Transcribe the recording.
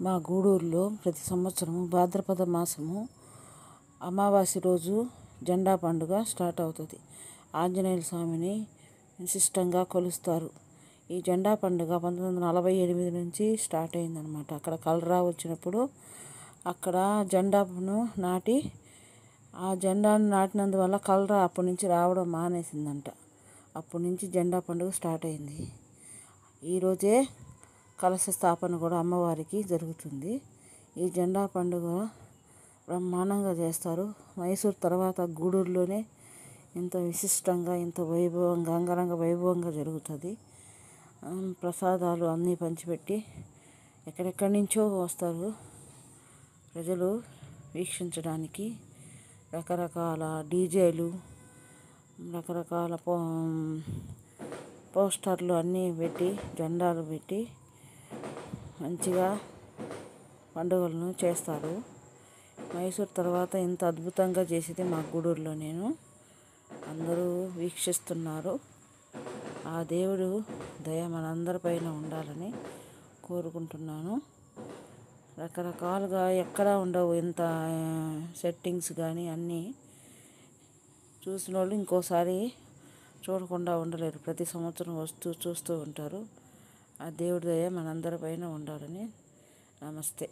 మా గూడూరులో ప్రతి సంవత్సరము భాద్రపద మాసము అమావాస్య రోజు జెండా పండుగ స్టార్ట్ అవుతుంది. ఆంజనేయ స్వామిని విశిష్టంగా కొలుస్తారు. ఈ జెండా పండుగ 1948 నుంచి స్టార్ట్ అయిందనమాట. అక్కడ కలరా వచ్చినప్పుడు అక్కడ జెండాను నాటి ఆ జెండాను నాటినందువల్ల కలరా అప్పటి నుంచి రావడం మానేసిందంట. అప్పటి నుంచి జెండా పండుగ స్టార్ట్ అయింది. ఈరోజే కలశ స్థాపన కూడా అమ్మవారికి జరుగుతుంది. ఈ జెండా పండుగ బ్రహ్మాండంగా చేస్తారు. మైసూర్ తర్వాత గూడూరులోనే ఇంత విశిష్టంగా, ఇంత వైభవంగా, అంగరంగ వైభవంగా జరుగుతుంది. ప్రసాదాలు అన్నీ పంచిపెట్టి ఎక్కడెక్కడి నుంచో వస్తారు ప్రజలు వీక్షించడానికి. రకరకాల డీజేలు, రకరకాల పోస్టర్లు అన్నీ పెట్టి, జెండాలు పెట్టి మంచిగా పండుగలను చేస్తారు. మైసూర్ తర్వాత ఇంత అద్భుతంగా చేసేది మా గూడూరులో అందరూ వీక్షిస్తున్నారు. ఆ దేవుడు దయ మనందరిపైన ఉండాలని కోరుకుంటున్నాను. రకరకాలుగా ఎక్కడా ఉండవు ఇంత సెట్టింగ్స్ కానీ అన్నీ చూసిన వాళ్ళు ఇంకోసారి చూడకుండా ఉండలేరు. ప్రతి సంవత్సరం వస్తూ చూస్తూ ఉంటారు. ఆ దేవుడి దయ మనందరిపైన ఉండాలని. నమస్తే.